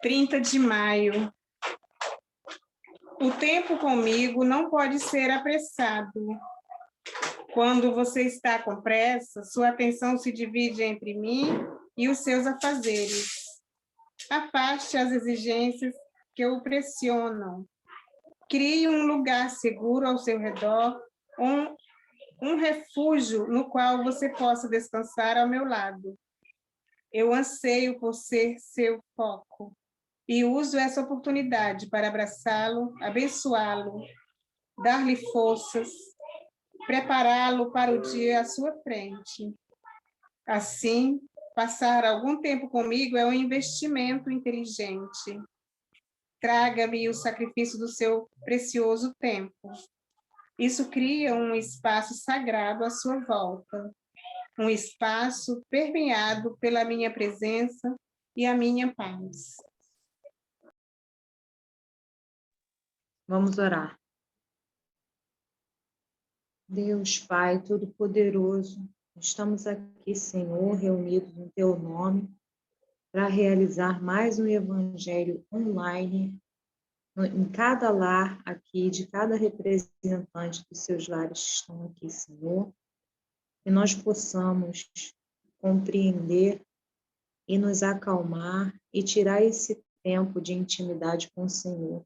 30 de maio. O tempo comigo não pode ser apressado. Quando você está com pressa, sua atenção se divide entre mim e os seus afazeres. Afaste as exigências que o pressionam. Crie um lugar seguro ao seu redor, um refúgio no qual você possa descansar ao meu lado. Eu anseio por ser seu foco e uso essa oportunidade para abraçá-lo, abençoá-lo, dar-lhe forças, prepará-lo para o dia à sua frente. Assim, passar algum tempo comigo é um investimento inteligente. Traga-me o sacrifício do seu precioso tempo. Isso cria um espaço sagrado à sua volta, um espaço permeado pela minha presença e a minha paz. Vamos orar. Deus, Pai Todo-Poderoso, estamos aqui, Senhor, reunidos no Teu nome, para realizar mais um evangelho online em cada lar aqui, de cada representante dos seus lares que estão aqui, Senhor, que nós possamos compreender e nos acalmar e tirar esse tempo de intimidade com o Senhor.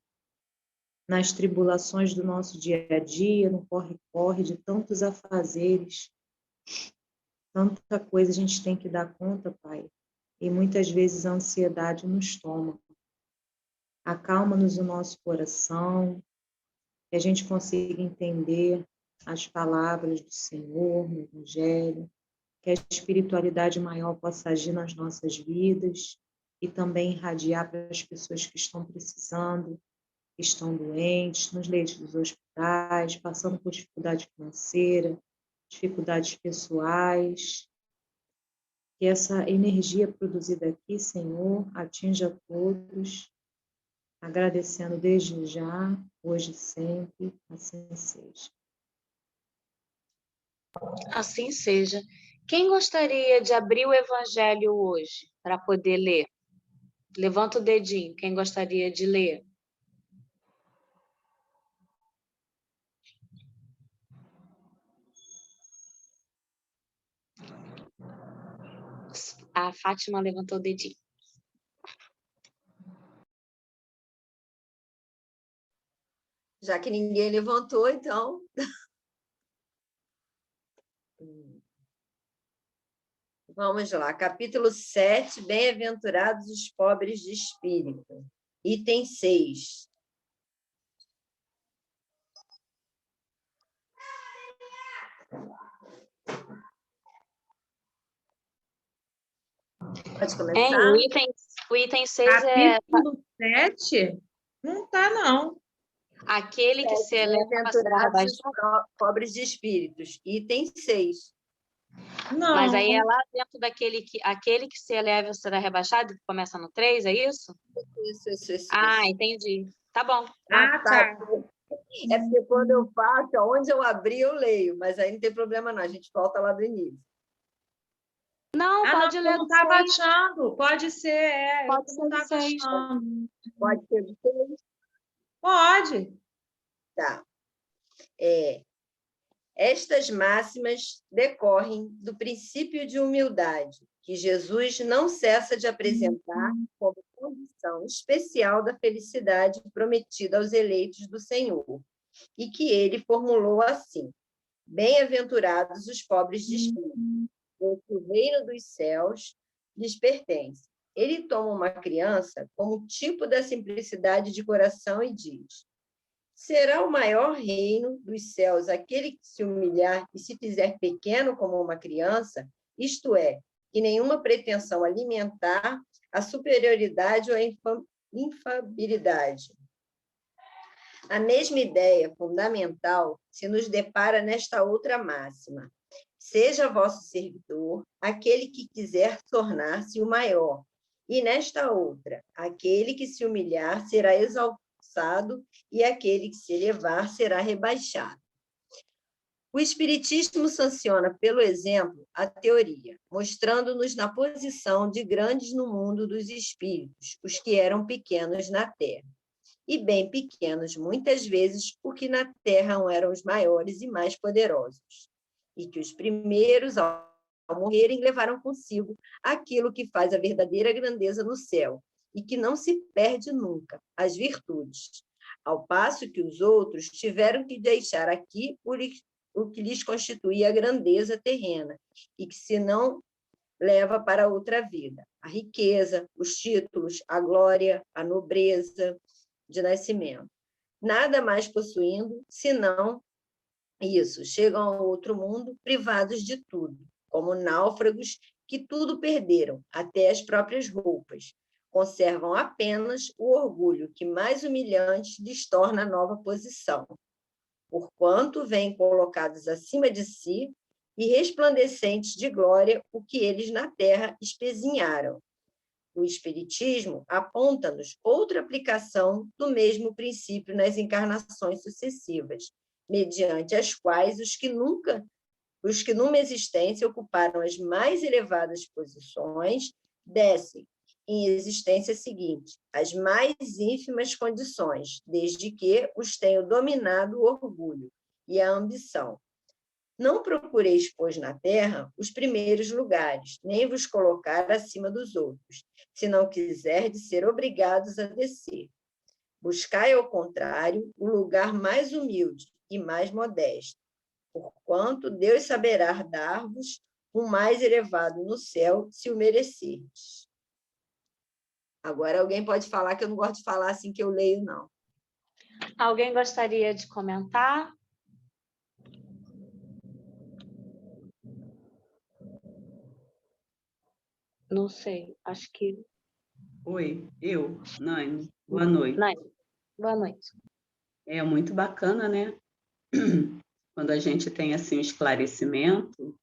Nas tribulações do nosso dia a dia, no corre-corre de tantos afazeres, tanta coisa a gente tem que dar conta, Pai, e muitas vezes a ansiedade nos toma. Acalma-nos o nosso coração, que a gente consiga entender as palavras do Senhor no Evangelho, que a espiritualidade maior possa agir nas nossas vidas e também irradiar para as pessoas que estão precisando, que estão doentes, nos leitos dos hospitais, passando por dificuldade financeira, dificuldades pessoais. Que essa energia produzida aqui, Senhor, atinja todos, agradecendo desde já, hoje e sempre, assim seja. Assim seja. Quem gostaria de abrir o Evangelho hoje para poder ler? Levanta o dedinho. Quem gostaria de ler? A Fátima levantou o dedinho. Já que ninguém levantou, então... Vamos lá, capítulo 7, Bem-aventurados os pobres de espírito. Item 6. Pode começar? O item 6 é... Capítulo 7? Não está, não. Aquele que se eleva para ser Bem-aventurados rebaixado. os pobres de espíritos. Item 6. Não. Mas aí é lá dentro daquele aquele que se eleva será rebaixado, que começa no 3, é isso? Isso. Ah, entendi. Tá bom. Ah, tá. É porque quando eu faço, onde eu abri, eu leio, mas aí não tem problema não, a gente volta lá do início. Não, pode ler. Eu não estava achando. Pode ser, Pode eu ser não do estava 6. achando. Pode ser do 6? Pode. Tá. Estas máximas decorrem do princípio de humildade, que Jesus não cessa de apresentar como condição especial da felicidade prometida aos eleitos do Senhor, e que ele formulou assim: bem-aventurados os pobres de espírito, porque o reino dos céus lhes pertence. Ele toma uma criança como tipo da simplicidade de coração e diz: será o maior reino dos céus aquele que se humilhar e se fizer pequeno como uma criança, isto é, que nenhuma pretensão alimentar a superioridade ou a infabilidade. A mesma ideia fundamental se nos depara nesta outra máxima: seja vosso servidor aquele que quiser tornar-se o maior, e nesta outra, aquele que se humilhar será exaltado e aquele que se elevar será rebaixado. O Espiritismo sanciona, pelo exemplo, a teoria, mostrando-nos na posição de grandes no mundo dos espíritos, os que eram pequenos na Terra. E bem pequenos, muitas vezes, porque na Terra eram os maiores e mais poderosos. E que os primeiros, ao morrerem, levaram consigo aquilo que faz a verdadeira grandeza no céu, e que não se perde nunca, as virtudes. Ao passo que os outros tiveram que deixar aqui o que lhes constituía a grandeza terrena, e que se não leva para outra vida, a riqueza, os títulos, a glória, a nobreza de nascimento. Nada mais possuindo, senão isso, chegam ao outro mundo privados de tudo, como náufragos que tudo perderam, até as próprias roupas. Conservam apenas o orgulho que mais humilhante lhes torna a nova posição, porquanto vêm colocados acima de si e resplandecentes de glória o que eles na terra espezinharam. O Espiritismo aponta-nos outra aplicação do mesmo princípio nas encarnações sucessivas, mediante as quais os que numa existência ocuparam as mais elevadas posições, descem, em existência seguinte, as mais ínfimas condições, desde que os tenham dominado o orgulho e a ambição. Não procureis, pois, na terra os primeiros lugares, nem vos colocar acima dos outros, se não quiserdes ser obrigados a descer. Buscai, ao contrário, o lugar mais humilde e mais modesto, porquanto Deus saberá dar-vos o mais elevado no céu, se o merecerdes. Agora, alguém pode falar, que eu não gosto de falar assim que eu leio, não. Alguém gostaria de comentar? Não sei, acho que... Oi, Nani. Boa noite. Nani, boa noite. É muito bacana, né? Quando a gente tem assim um esclarecimento,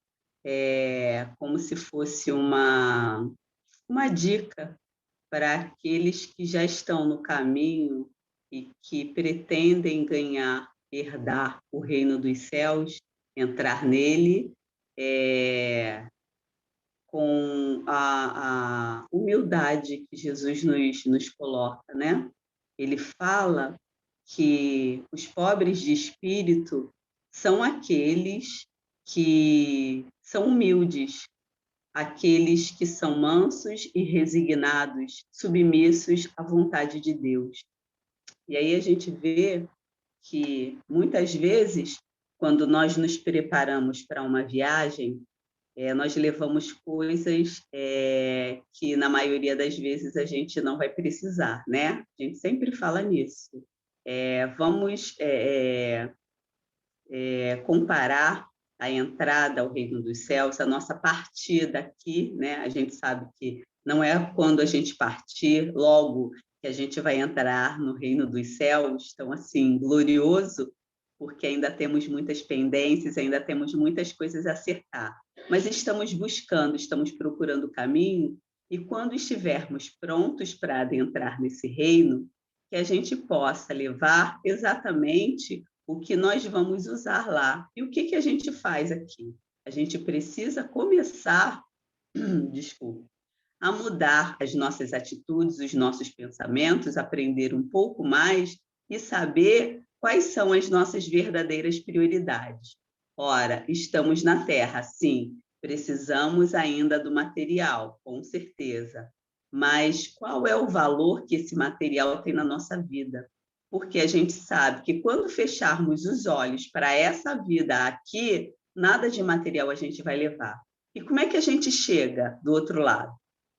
como se fosse uma dica para aqueles que já estão no caminho e que pretendem herdar o reino dos céus, entrar nele, com a humildade que Jesus nos coloca, né? Ele fala que os pobres de espírito são aqueles que são humildes, aqueles que são mansos e resignados, submissos à vontade de Deus. E aí a gente vê que, muitas vezes, quando nós nos preparamos para uma viagem, nós levamos coisas que, na maioria das vezes, a gente não vai precisar, né? A gente sempre fala nisso. Vamos comparar a entrada ao reino dos céus, a nossa partida aqui, né? A gente sabe que não é quando a gente partir logo que a gente vai entrar no reino dos céus, tão assim, glorioso, porque ainda temos muitas pendências, ainda temos muitas coisas a acertar. Mas estamos buscando, estamos procurando o caminho, e quando estivermos prontos para adentrar nesse reino, que a gente possa levar exatamente o que nós vamos usar lá. E o que a gente faz aqui? A gente precisa começar, a mudar as nossas atitudes, os nossos pensamentos, aprender um pouco mais e saber quais são as nossas verdadeiras prioridades. Ora, estamos na Terra, sim, precisamos ainda do material, com certeza. Mas qual é o valor que esse material tem na nossa vida? Porque a gente sabe que quando fecharmos os olhos para essa vida aqui, nada de material a gente vai levar. E como é que a gente chega do outro lado,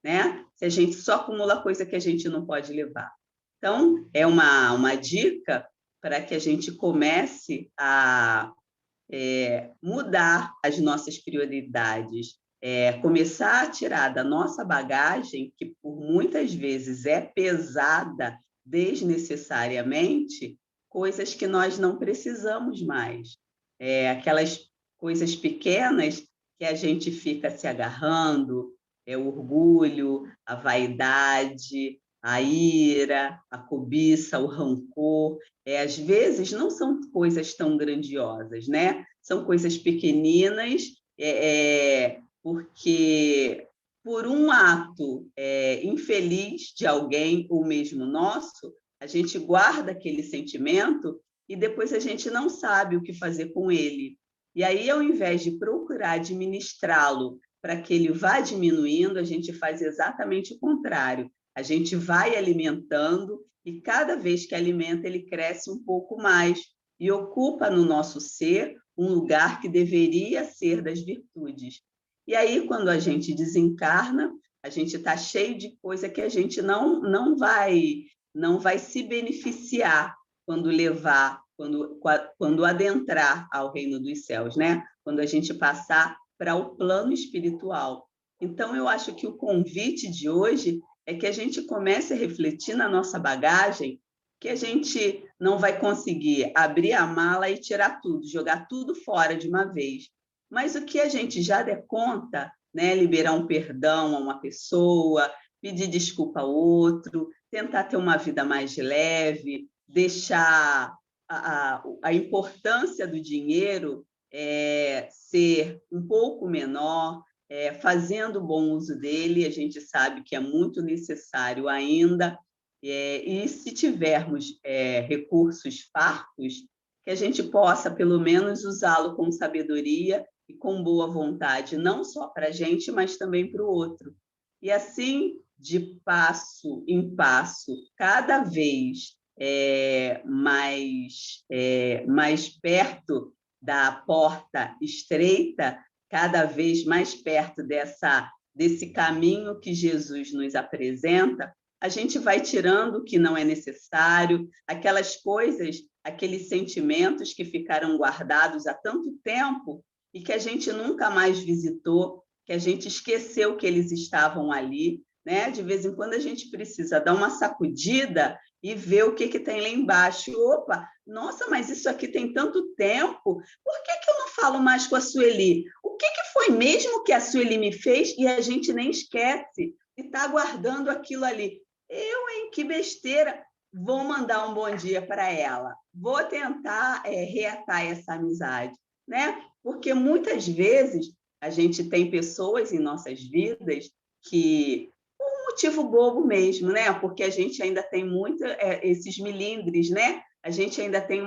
né? Se a gente só acumula coisa que a gente não pode levar. Então, é uma dica para que a gente comece a mudar as nossas prioridades, começar a tirar da nossa bagagem, que por muitas vezes é pesada desnecessariamente, coisas que nós não precisamos mais. Aquelas coisas pequenas que a gente fica se agarrando, o orgulho, a vaidade, a ira, a cobiça, o rancor. Às vezes não são coisas tão grandiosas, né? são coisas pequeninas, porque por um ato infeliz de alguém, ou mesmo nosso, a gente guarda aquele sentimento e depois a gente não sabe o que fazer com ele. E aí, ao invés de procurar administrá-lo para que ele vá diminuindo, a gente faz exatamente o contrário. A gente vai alimentando e cada vez que alimenta, ele cresce um pouco mais e ocupa no nosso ser um lugar que deveria ser das virtudes. E aí, quando a gente desencarna, a gente está cheio de coisa que a gente não vai se beneficiar quando adentrar ao reino dos céus, né? Quando a gente passar para o plano espiritual. Então, eu acho que o convite de hoje é que a gente comece a refletir na nossa bagagem, que a gente não vai conseguir abrir a mala e tirar tudo, jogar tudo fora de uma vez. Mas o que a gente já der conta, né? Liberar um perdão a uma pessoa, pedir desculpa ao outro, tentar ter uma vida mais leve, deixar a importância do dinheiro ser um pouco menor, fazendo bom uso dele, a gente sabe que é muito necessário ainda, e se tivermos recursos fartos, que a gente possa, pelo menos, usá-lo com sabedoria e com boa vontade, não só para a gente, mas também para o outro. E assim, de passo em passo, cada vez mais perto da porta estreita, cada vez mais perto desse caminho que Jesus nos apresenta, a gente vai tirando o que não é necessário, aquelas coisas, aqueles sentimentos que ficaram guardados há tanto tempo e que a gente nunca mais visitou, que a gente esqueceu que eles estavam ali, né? De vez em quando a gente precisa dar uma sacudida e ver o que tem lá embaixo. Opa, nossa, mas isso aqui tem tanto tempo, por que eu não falo mais com a Sueli? O que foi mesmo que a Sueli me fez e a gente nem esquece e está guardando aquilo ali? Que besteira! Vou mandar um bom dia para ela, vou tentar reatar essa amizade, né? Porque muitas vezes a gente tem pessoas em nossas vidas que motivo bobo mesmo, né? Porque a gente ainda tem muito esses milindres, né? A gente ainda tem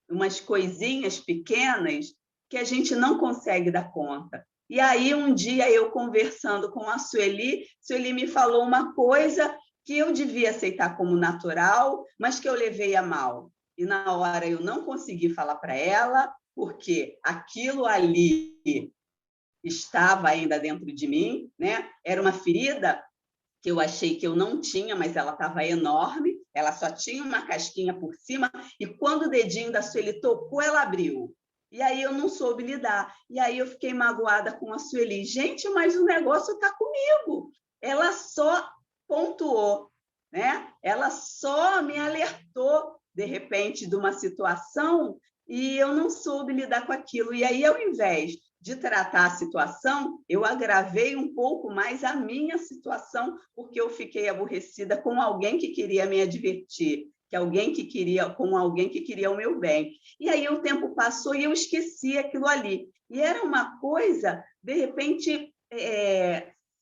umas coisinhas pequenas que a gente não consegue dar conta. E aí, um dia, eu conversando com a Sueli me falou uma coisa que eu devia aceitar como natural, mas que eu levei a mal. E, na hora, eu não consegui falar para ela, porque aquilo ali estava ainda dentro de mim, né? Era uma ferida que eu achei que eu não tinha, mas ela estava enorme, ela só tinha uma casquinha por cima, e quando o dedinho da Sueli tocou, ela abriu. E aí eu não soube lidar. E aí eu fiquei magoada com a Sueli. Gente, mas o negócio está comigo. Ela só pontuou, né? Ela só me alertou, de repente, de uma situação e eu não soube lidar com aquilo. E aí, ao invés de tratar a situação, eu agravei um pouco mais a minha situação, porque eu fiquei aborrecida com alguém que queria me advertir, com alguém que queria o meu bem. E aí o tempo passou e eu esqueci aquilo ali. E era uma coisa, de repente,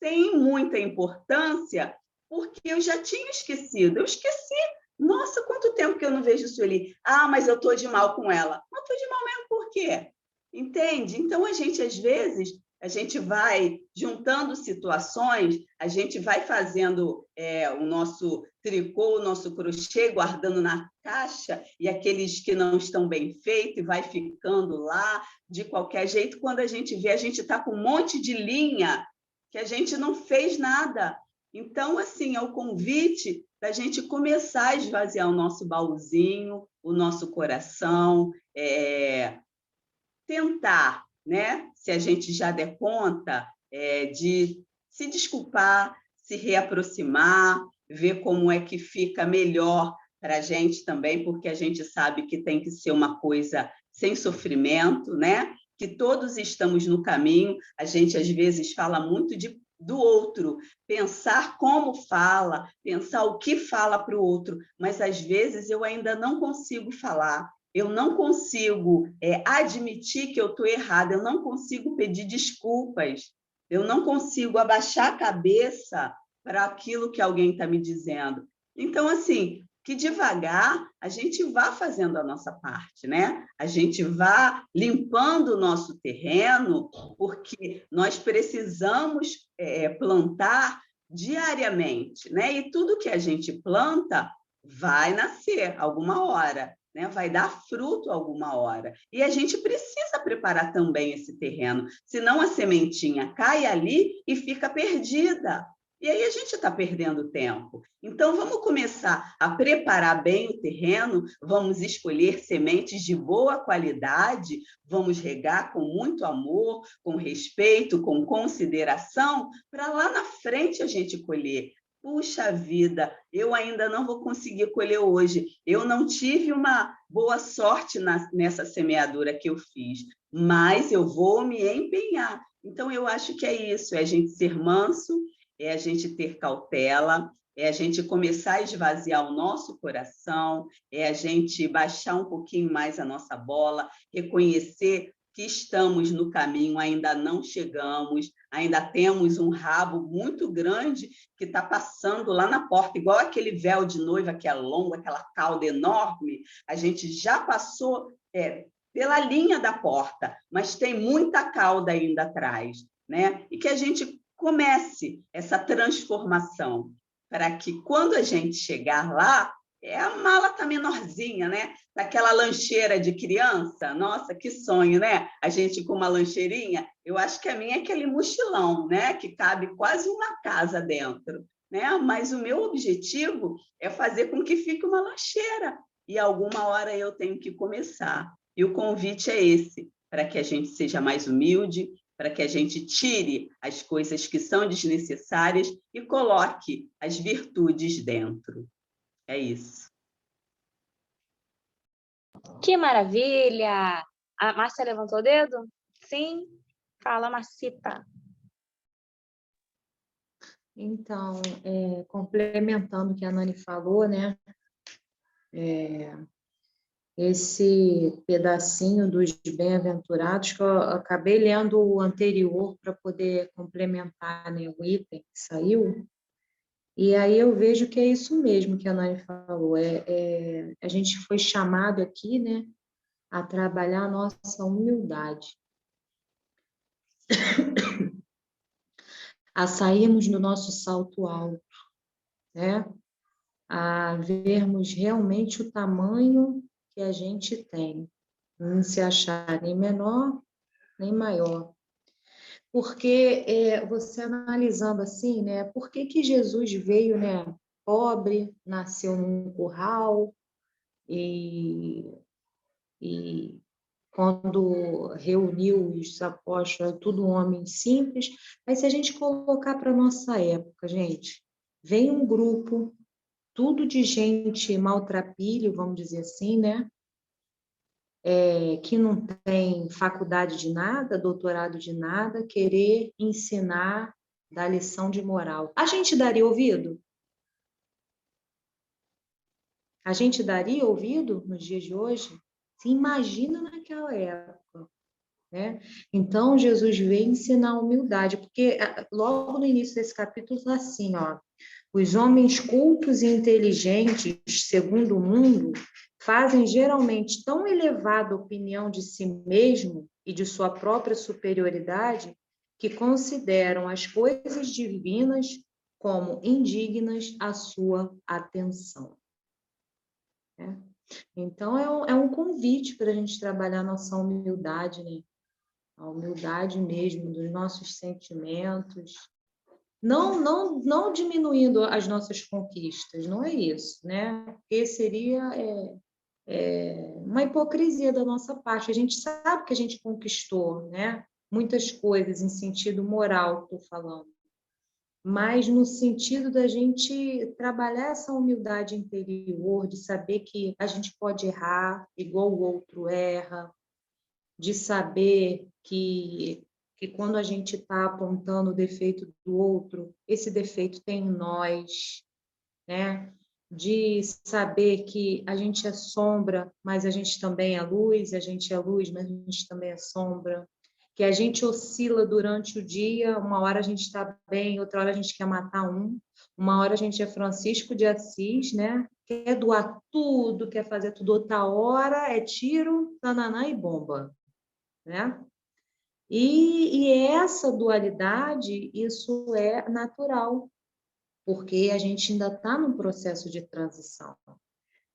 sem muita importância, porque eu já tinha esquecido. Eu esqueci. Nossa, quanto tempo que eu não vejo Sueli? Ah, mas eu estou de mal com ela. Mas estou de mal mesmo por quê? Entende? Então, às vezes, a gente vai juntando situações, a gente vai fazendo o nosso tricô, o nosso crochê, guardando na caixa, e aqueles que não estão bem feitos, vai ficando lá de qualquer jeito. Quando a gente vê, a gente está com um monte de linha que a gente não fez nada. Então, assim, é o convite da gente começar a esvaziar o nosso baúzinho, o nosso coração, tentar, né, se a gente já der conta, de se desculpar, se reaproximar, ver como é que fica melhor para a gente também, porque a gente sabe que tem que ser uma coisa sem sofrimento, né? Que todos estamos no caminho. A gente, às vezes, fala muito do outro, pensar como fala, pensar o que fala para o outro, mas, às vezes, eu ainda não consigo falar. eu não consigo admitir que eu estou errada, eu não consigo pedir desculpas, eu não consigo abaixar a cabeça para aquilo que alguém está me dizendo. Então, assim, que devagar a gente vá fazendo a nossa parte, né? A gente vá limpando o nosso terreno, porque nós precisamos plantar diariamente, né? E tudo que a gente planta vai nascer alguma hora, né? Vai dar fruto alguma hora. E a gente precisa preparar também esse terreno, senão a sementinha cai ali e fica perdida. E aí a gente está perdendo tempo. Então, vamos começar a preparar bem o terreno, vamos escolher sementes de boa qualidade, vamos regar com muito amor, com respeito, com consideração, para lá na frente a gente colher. Puxa vida, eu ainda não vou conseguir colher hoje. Eu não tive uma boa sorte nessa semeadura que eu fiz, mas eu vou me empenhar. Então, eu acho que é isso, é a gente ser manso, é a gente ter cautela, é a gente começar a esvaziar o nosso coração, é a gente baixar um pouquinho mais a nossa bola, reconhecer que estamos no caminho, ainda não chegamos, ainda temos um rabo muito grande que está passando lá na porta, igual aquele véu de noiva que é longo, aquela cauda enorme, a gente já passou pela linha da porta, mas tem muita cauda ainda atrás, né? E que a gente comece essa transformação, para que quando a gente chegar lá, a mala está menorzinha, né? Daquela lancheira de criança, nossa, que sonho, né? A gente com uma lancheirinha, eu acho que a minha é aquele mochilão, né? Que cabe quase uma casa dentro, né? Mas o meu objetivo é fazer com que fique uma lancheira, e alguma hora eu tenho que começar. E o convite é esse, para que a gente seja mais humilde, para que a gente tire as coisas que são desnecessárias e coloque as virtudes dentro. É isso. Que maravilha! A Márcia levantou o dedo? Sim? Fala, Marcita. Então, complementando o que a Nani falou, né? Esse pedacinho dos bem-aventurados, que eu acabei lendo o anterior para poder complementar, né, o item que saiu, e aí eu vejo que é isso mesmo que a Nani falou, a gente foi chamado aqui, né, a trabalhar a nossa humildade, a sairmos do nosso salto alto, né, a vermos realmente o tamanho que a gente tem, não se achar nem menor, nem maior. Porque você analisando assim, né, por que Jesus veio, né, pobre, nasceu num curral e quando reuniu os apóstolos, tudo homem simples, mas se a gente colocar para a nossa época, gente, vem um grupo, tudo de gente maltrapilho, vamos dizer assim, né, que não tem faculdade de nada, doutorado de nada, querer ensinar, dar lição de moral. A gente daria ouvido? A gente daria ouvido nos dias de hoje? Se imagina naquela época, né? Então, Jesus veio ensinar a humildade, porque logo no início desse capítulo está assim, ó, os homens cultos e inteligentes, segundo o mundo, fazem geralmente tão elevada opinião de si mesmo e de sua própria superioridade que consideram as coisas divinas como indignas à sua atenção. Então, é um convite para a gente trabalhar a nossa humildade, né? A humildade mesmo dos nossos sentimentos, não diminuindo as nossas conquistas, não é isso, né? Porque seria uma hipocrisia da nossa parte. A gente sabe que a gente conquistou, né? Muitas coisas em sentido moral, estou falando, mas no sentido da gente trabalhar essa humildade interior, de saber que a gente pode errar igual o outro erra, de saber que quando a gente está apontando o defeito do outro, esse defeito tem em nós, né? de saber que a gente é sombra, mas a gente também é luz, a gente é luz, mas a gente também é sombra, que a gente oscila durante o dia, uma hora a gente está bem, outra hora a gente quer matar uma hora a gente é Francisco de Assis, né? Quer doar tudo, quer fazer tudo, outra hora é tiro, tananã e bomba, né? E essa dualidade, isso é natural, porque a gente ainda está num processo de transição.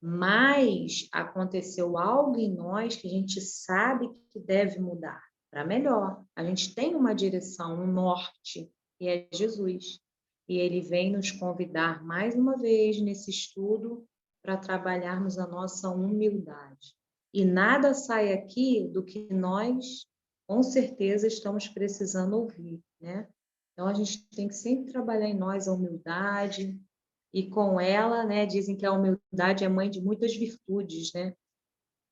Mas aconteceu algo em nós que a gente sabe que deve mudar para melhor. A gente tem uma direção, um norte, e é Jesus. E ele vem nos convidar mais uma vez nesse estudo para trabalharmos a nossa humildade. E nada sai aqui do que nós, com certeza, estamos precisando ouvir, né? Então, a gente tem que sempre trabalhar em nós a humildade, e com ela, né, dizem que a humildade é mãe de muitas virtudes, né?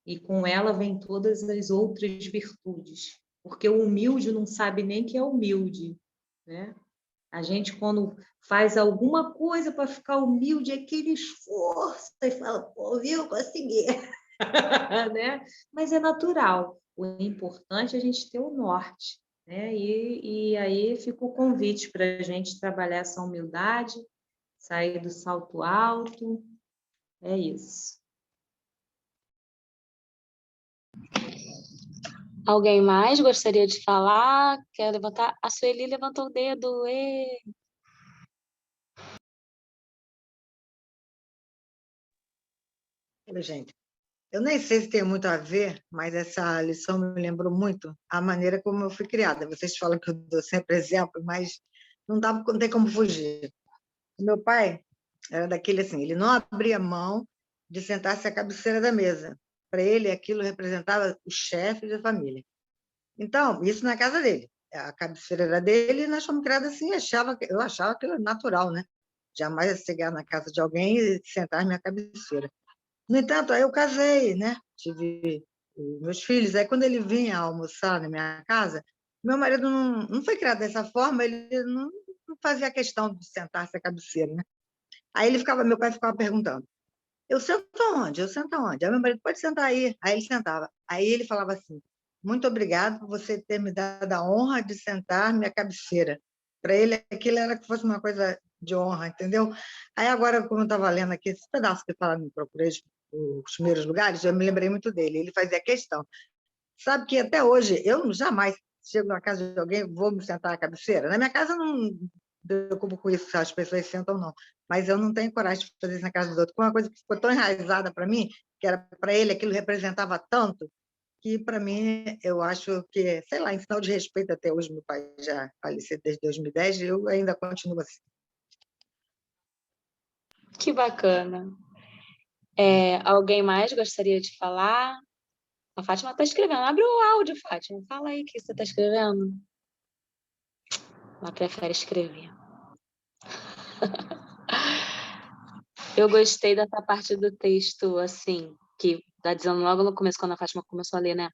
E com ela vem todas as outras virtudes, porque o humilde não sabe nem que é humilde, né? A gente, quando faz alguma coisa para ficar humilde, é aquele esforço, e fala, pô, viu, consegui, né? Mas é natural. O importante é a gente ter o norte, né? E aí fica o convite para a gente trabalhar essa humildade, sair do salto alto, é isso. Alguém mais gostaria de falar? Quer levantar? A Sueli levantou o dedo. Ê. Olha, gente, eu nem sei se tem muito a ver, mas essa lição me lembrou muito a maneira como eu fui criada. Vocês falam que eu dou sempre exemplo, mas não tem como fugir. O meu pai era daquele assim, ele não abria mão de sentar-se à cabeceira da mesa. Para ele, aquilo representava o chefe da família. Então, isso na casa dele. A cabeceira era dele e nós fomos criados assim, eu achava aquilo natural, né? Jamais ia chegar na casa de alguém e sentar na minha cabeceira. No entanto, aí eu casei, né? Tive meus filhos. Aí, quando ele vinha almoçar na minha casa, meu marido não foi criado dessa forma, ele não fazia questão de sentar-se à cabeceira, né? Aí meu pai ficava perguntando, eu sento onde? Eu sento onde? Aí meu marido, pode sentar aí. Aí ele sentava. Aí ele falava assim, muito obrigado por você ter me dado a honra de sentar minha cabeceira. Para ele, aquilo era que fosse uma coisa de honra, entendeu? Aí agora, como eu estava lendo aqui, esse pedaço que fala, me procurei os primeiros lugares, eu me lembrei muito dele. Ele fazia questão. Sabe que até hoje, eu jamais chego na casa de alguém, vou me sentar à cabeceira. Na minha casa, eu não me preocupo com isso, se as pessoas sentam ou não. Mas eu não tenho coragem de fazer isso na casa dos outros. Foi uma coisa que ficou tão enraizada para mim, que era para ele, aquilo representava tanto, que para mim, eu acho que, sei lá, em sinal de respeito até hoje, meu pai já faleceu desde 2010, eu ainda continuo assim. Que bacana. Alguém mais gostaria de falar? A Fátima está escrevendo. Abre o áudio, Fátima. Fala aí o que você está escrevendo. Ela prefere escrever. Eu gostei dessa parte do texto, assim, que está dizendo logo no começo, quando a Fátima começou a ler, né?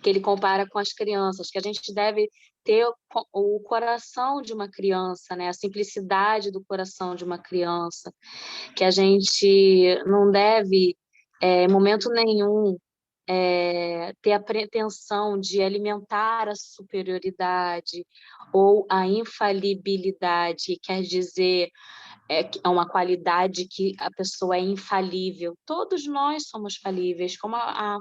Que ele compara com as crianças, que a gente deve ter o coração de uma criança, né? A simplicidade do coração de uma criança, que a gente não deve, em momento nenhum, ter a pretensão de alimentar a superioridade ou a infalibilidade, quer dizer, é uma qualidade que a pessoa é infalível. Todos nós somos falíveis, como a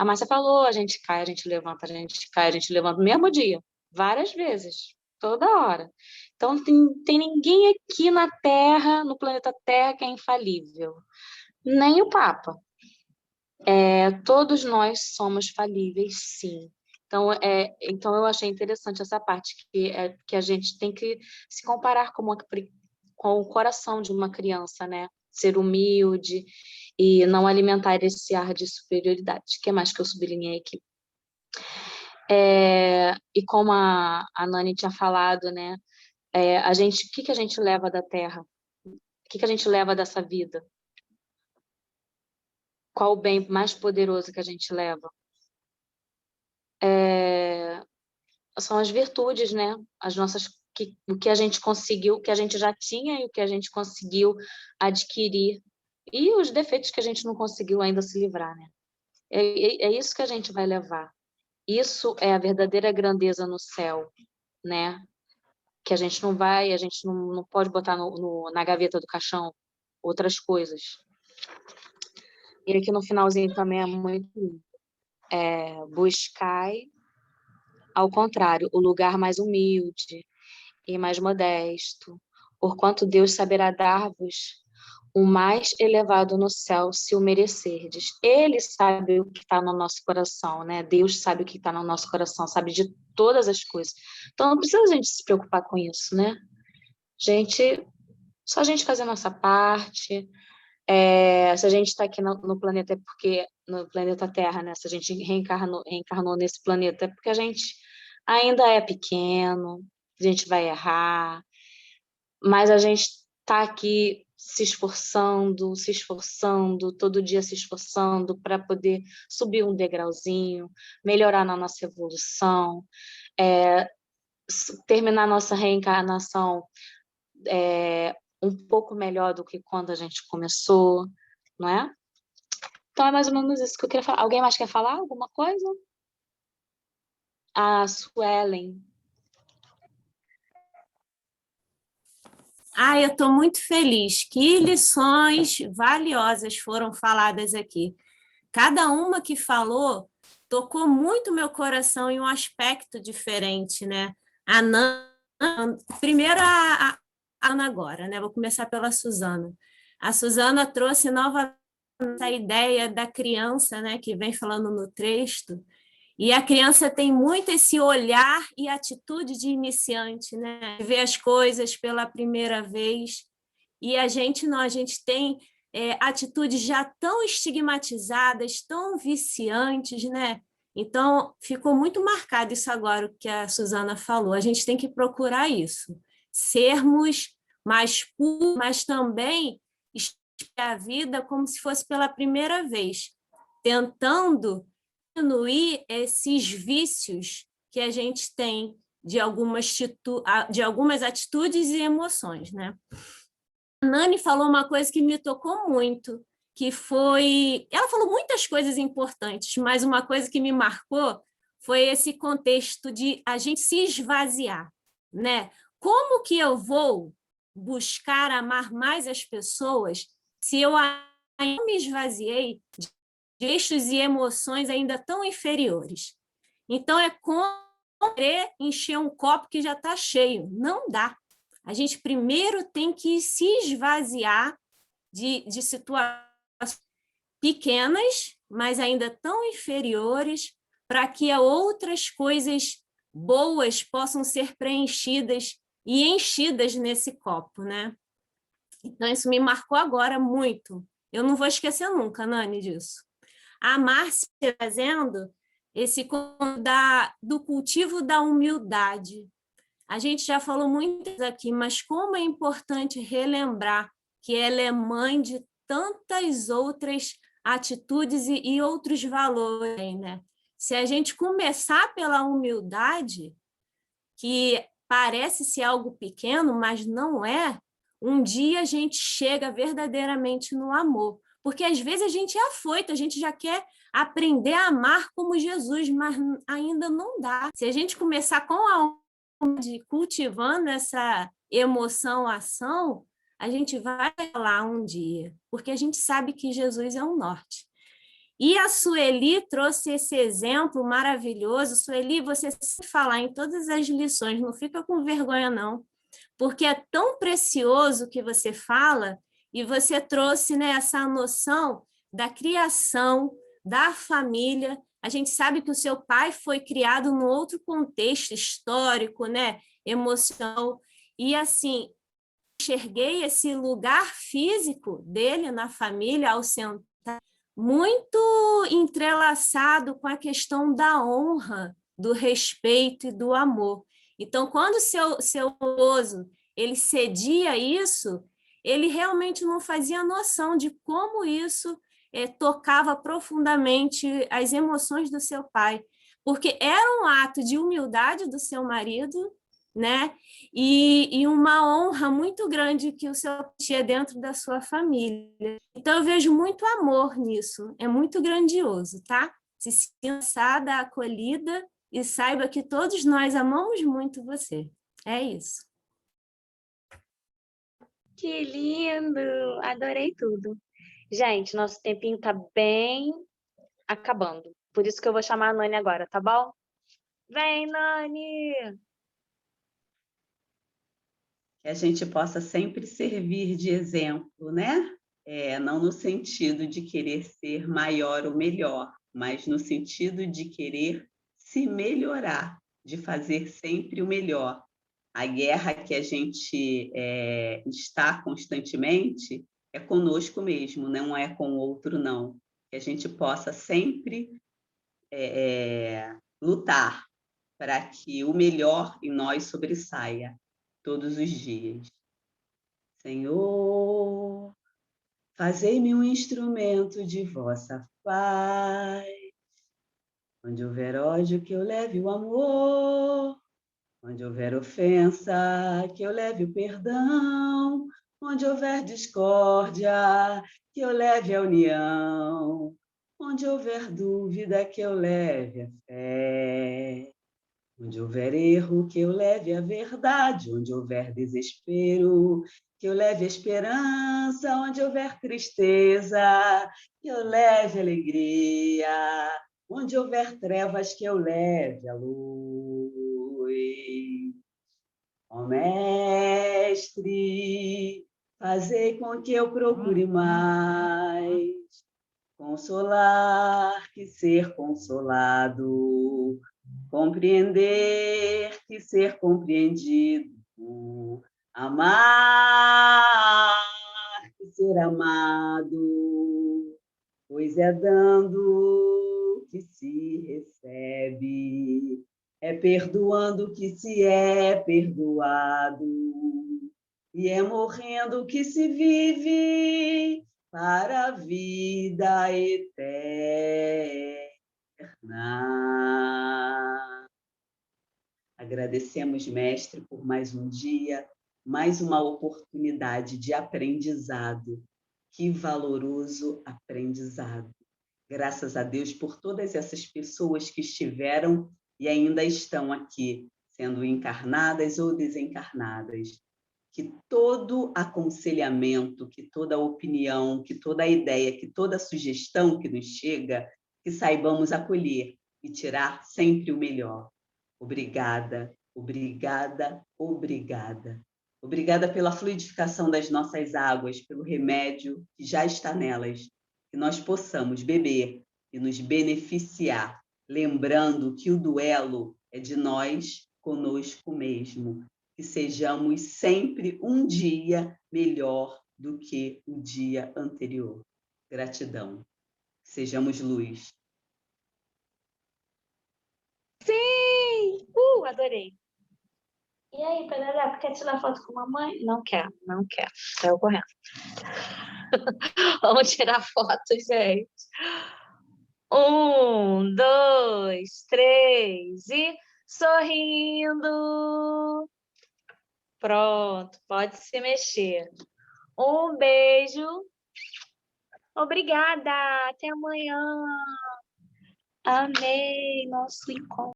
Márcia falou, a gente cai, a gente levanta, a gente cai, a gente levanta no mesmo dia, várias vezes, toda hora. Então, tem ninguém aqui na Terra, no planeta Terra, que é infalível. Nem o Papa. Todos nós somos falíveis, sim. Então eu achei interessante essa parte, que a gente tem que se comparar com o coração de uma criança, né? Ser humilde e não alimentar esse ar de superioridade. O que mais que eu sublinhei aqui? E como a Nani tinha falado, né? O que a gente leva da Terra? O que a gente leva dessa vida? Qual o bem mais poderoso que a gente leva? São as virtudes, né? As nossas o que a gente conseguiu, o que a gente já tinha e o que a gente conseguiu adquirir, e os defeitos que a gente não conseguiu ainda se livrar, né? É isso que a gente vai levar. Isso é a verdadeira grandeza no céu, né? Que a gente não pode botar na gaveta do caixão outras coisas. E aqui no finalzinho também é muito lindo. Buscai, ao contrário, o lugar mais humilde e mais modesto, porquanto Deus saberá dar-vos o mais elevado no céu, se o merecerdes. Ele sabe o que está no nosso coração, né? Deus sabe o que está no nosso coração, sabe de todas as coisas. Então, não precisa a gente se preocupar com isso, né? Só a gente fazer a nossa parte. Se a gente está aqui no planeta, é porque no planeta Terra, né? Se a gente reencarnou nesse planeta, é porque a gente ainda é pequeno, a gente vai errar, mas a gente está aqui se esforçando, todo dia se esforçando para poder subir um degrauzinho, melhorar na nossa evolução, terminar nossa reencarnação um pouco melhor do que quando a gente começou, não é? Então é mais ou menos isso que eu queria falar. Alguém mais quer falar alguma coisa? A Suelen. Eu estou muito feliz. Que lições valiosas foram faladas aqui. Cada uma que falou tocou muito meu coração em um aspecto diferente, né? Primeiro a Ana agora, né? Vou começar pela Suzana. A Suzana trouxe novamente a ideia da criança, né? Que vem falando no texto. E a criança tem muito esse olhar e atitude de iniciante, né? Ver as coisas pela primeira vez. E a gente não, a gente tem atitudes já tão estigmatizadas, tão viciantes, né? Então, ficou muito marcado isso agora, o que a Suzana falou. A gente tem que procurar isso. Sermos mais puros, mas também a vida como se fosse pela primeira vez, tentando diminuir esses vícios que a gente tem de algumas atitudes e emoções, né? A Nani falou uma coisa que me tocou muito, que foi... Ela falou muitas coisas importantes, mas uma coisa que me marcou foi esse contexto de a gente se esvaziar, né? Como que eu vou buscar amar mais as pessoas se eu ainda me esvaziei de gestos e emoções ainda tão inferiores? Então, é como querer encher um copo que já está cheio. Não dá. A gente primeiro tem que se esvaziar de situações pequenas, mas ainda tão inferiores, para que outras coisas boas possam ser preenchidas e enchidas nesse copo, né? Então, isso me marcou agora muito. Eu não vou esquecer nunca, Nani, disso. A Márcia trazendo esse do cultivo da humildade. A gente já falou muito aqui, mas como é importante relembrar que ela é mãe de tantas outras atitudes e outros valores, né? Se a gente começar pela humildade, que parece ser algo pequeno, mas não é, um dia a gente chega verdadeiramente no amor. Porque às vezes a gente é afoito, a gente já quer aprender a amar como Jesus, mas ainda não dá. Se a gente começar com a cultivando essa emoção, ação, a gente vai lá um dia, porque a gente sabe que Jesus é o norte. E a Sueli trouxe esse exemplo maravilhoso. Sueli, você sempre fala em todas as lições, não fica com vergonha, não, porque é tão precioso que você fala, e você trouxe, né, essa noção da criação, da família. A gente sabe que o seu pai foi criado num outro contexto histórico, né, emocional, e assim, enxerguei esse lugar físico dele na família ao sentar, muito entrelaçado com a questão da honra, do respeito e do amor. Então, quando seu esposo ele cedia isso, ele realmente não fazia noção de como isso tocava profundamente as emoções do seu pai, porque era um ato de humildade do seu marido, né? E uma honra muito grande que o Senhor tinha dentro da sua família. Então, eu vejo muito amor nisso, é muito grandioso, tá? Se sinta amada, acolhida e saiba que todos nós amamos muito você. É isso. Que lindo! Adorei tudo. Gente, nosso tempinho tá bem acabando. Por isso que eu vou chamar a Nani agora, tá bom? Vem, Nani! Que a gente possa sempre servir de exemplo, né? Não no sentido de querer ser maior ou melhor, mas no sentido de querer se melhorar, de fazer sempre o melhor. A guerra que a gente está constantemente é conosco mesmo, não é com o outro, não. Que a gente possa sempre lutar para que o melhor em nós sobressaia todos os dias. Senhor, fazei-me um instrumento de vossa paz. Onde houver ódio, que eu leve o amor. Onde houver ofensa, que eu leve o perdão. Onde houver discórdia, que eu leve a união. Onde houver dúvida, que eu leve a fé. Onde houver erro, que eu leve a verdade. Onde houver desespero, que eu leve a esperança. Onde houver tristeza, que eu leve alegria. Onde houver trevas, que eu leve a luz. Ó Mestre, fazei com que eu procure mais consolar que ser consolado, compreender que ser compreendido, amar que ser amado, pois é dando que se recebe, é perdoando que se é perdoado, e é morrendo que se vive para a vida eterna. Agradecemos, Mestre, por mais um dia, mais uma oportunidade de aprendizado. Que valoroso aprendizado. Graças a Deus por todas essas pessoas que estiveram e ainda estão aqui, sendo encarnadas ou desencarnadas. Que todo aconselhamento, que toda opinião, que toda ideia, que toda sugestão que nos chega, que saibamos acolher e tirar sempre o melhor. Obrigada, obrigada, obrigada. Obrigada pela fluidificação das nossas águas, pelo remédio que já está nelas, que nós possamos beber e nos beneficiar, lembrando que o duelo é de nós conosco mesmo, que sejamos sempre um dia melhor do que o dia anterior. Gratidão. Sejamos luz. Sim! Adorei. E aí, Pereira, quer tirar foto com a mamãe? Não quer, não quer. Saiu correndo. Vamos tirar foto, gente. 1, 2, 3 e sorrindo. Pronto, pode se mexer. Um beijo. Obrigada. Até amanhã. Amei nosso encontro.